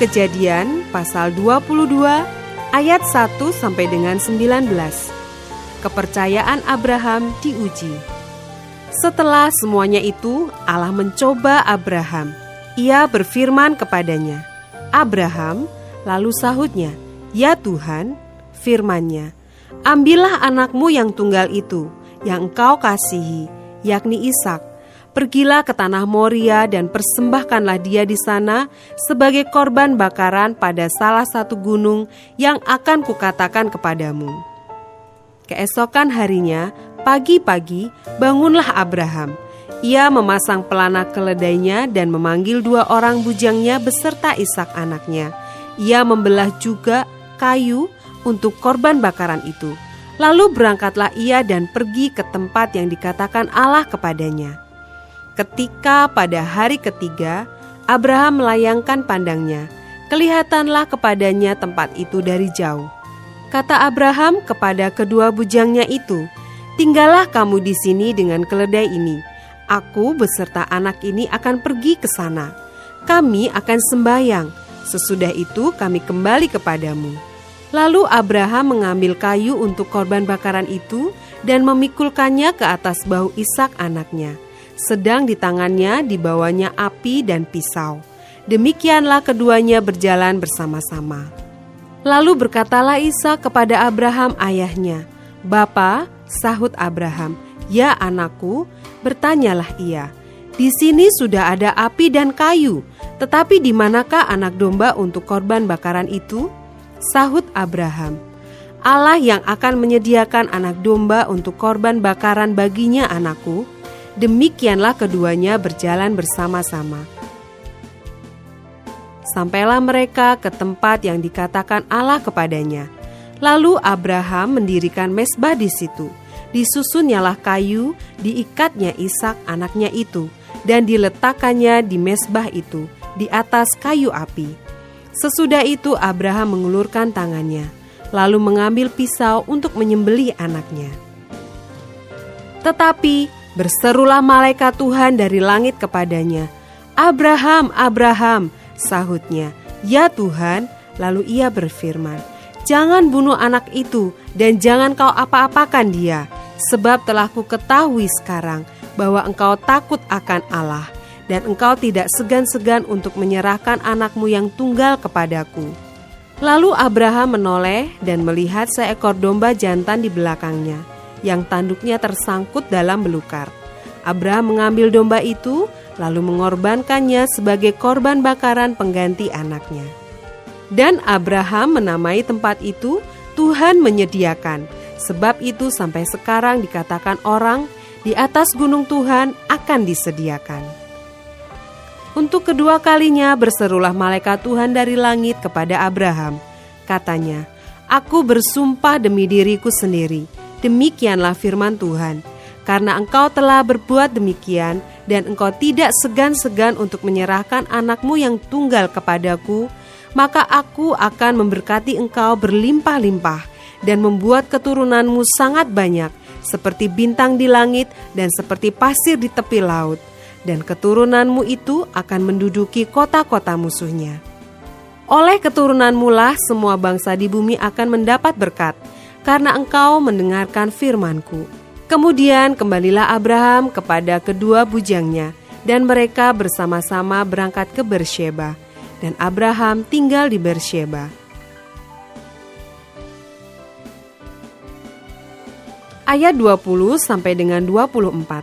Kejadian pasal 22 ayat 1 sampai dengan 19. Kepercayaan Abraham diuji. Setelah semuanya itu, Allah mencoba Abraham. Ia berfirman kepadanya, "Abraham," lalu sahutnya, "Ya Tuhan," firman-Nya, "Ambillah anakmu yang tunggal itu, yang engkau kasihi, yakni Ishak. Pergilah ke tanah Moria dan persembahkanlah dia di sana sebagai korban bakaran pada salah satu gunung yang akan kukatakan kepadamu." Keesokan harinya, pagi-pagi, bangunlah Abraham. Ia memasang pelana keledainya dan memanggil 2 orang bujangnya beserta Ishak anaknya. Ia membelah juga kayu untuk korban bakaran itu. Lalu berangkatlah ia dan pergi ke tempat yang dikatakan Allah kepadanya. Ketika pada hari ketiga, Abraham melayangkan pandangnya. Kelihatanlah kepadanya tempat itu dari jauh. Kata Abraham kepada kedua bujangnya itu, "Tinggallah kamu di sini dengan keledai ini. Aku beserta anak ini akan pergi ke sana. Kami akan sembahyang. Sesudah itu kami kembali kepadamu." Lalu Abraham mengambil kayu untuk korban bakaran itu dan memikulkannya ke atas bahu Ishak anaknya. Sedang di tangannya dibawanya api dan pisau. Demikianlah keduanya berjalan bersama-sama. Lalu berkatalah Ishak kepada Abraham ayahnya, "Bapa," sahut Abraham. "Ya anakku," bertanyalah ia, "di sini sudah ada api dan kayu, tetapi di manakah anak domba untuk korban bakaran itu?" Sahut Abraham, "Allah yang akan menyediakan anak domba untuk korban bakaran baginya anakku." Demikianlah keduanya berjalan bersama-sama. Sampailah mereka ke tempat yang dikatakan Allah kepadanya. Lalu Abraham mendirikan mezbah di situ. Disusunnyalah kayu, diikatnya Ishak anaknya itu, dan diletakkannya di mezbah itu, di atas kayu api. Sesudah itu Abraham mengulurkan tangannya, lalu mengambil pisau untuk menyembelih anaknya. Tetapi berserulah malaikat Tuhan dari langit kepadanya, "Abraham, Abraham," sahutnya, "Ya Tuhan." Lalu ia berfirman, "Jangan bunuh anak itu dan jangan kau apa-apakan dia, sebab telah ku ketahui sekarang bahwa engkau takut akan Allah dan engkau tidak segan-segan untuk menyerahkan anakmu yang tunggal kepadaku." Lalu Abraham menoleh dan melihat seekor domba jantan di belakangnya, yang tanduknya tersangkut dalam belukar. Abraham mengambil domba itu, lalu mengorbankannya sebagai korban bakaran pengganti anaknya. Dan Abraham menamai tempat itu, "Tuhan menyediakan." Sebab itu sampai sekarang dikatakan orang, di atas gunung Tuhan akan disediakan. Untuk kedua kalinya berserulah malaikat Tuhan dari langit kepada Abraham. Katanya, "Aku bersumpah demi diriku sendiri, demikianlah firman Tuhan, karena engkau telah berbuat demikian dan engkau tidak segan-segan untuk menyerahkan anakmu yang tunggal kepadaku, maka aku akan memberkati engkau berlimpah-limpah dan membuat keturunanmu sangat banyak, seperti bintang di langit dan seperti pasir di tepi laut, dan keturunanmu itu akan menduduki kota-kota musuhnya. Oleh keturunanmu lah semua bangsa di bumi akan mendapat berkat, karena engkau mendengarkan firman-Ku." Kemudian kembalilah Abraham kepada kedua bujangnya, dan mereka bersama-sama berangkat ke Bersyeba, dan Abraham tinggal di Bersyeba. Ayat 20 sampai dengan 24.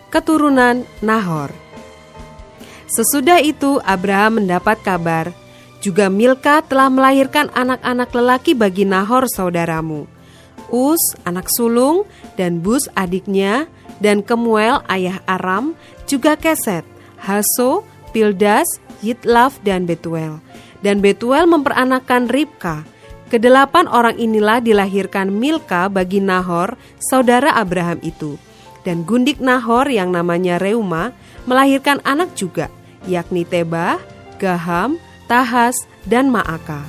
Keturunan Nahor. Sesudah itu Abraham mendapat kabar, juga Milka telah melahirkan anak-anak lelaki bagi Nahor saudaramu, Us anak sulung, dan Bus adiknya, dan Kemuel ayah Aram, juga Keset, Haso, Pildas, Yitlaf, dan Betuel. Dan Betuel memperanakkan Ribka. Kedelapan orang inilah dilahirkan Milka bagi Nahor, saudara Abraham itu. Dan gundik Nahor yang namanya Reuma melahirkan anak juga, yakni Tebah, Gaham, Tahas, dan Maaka.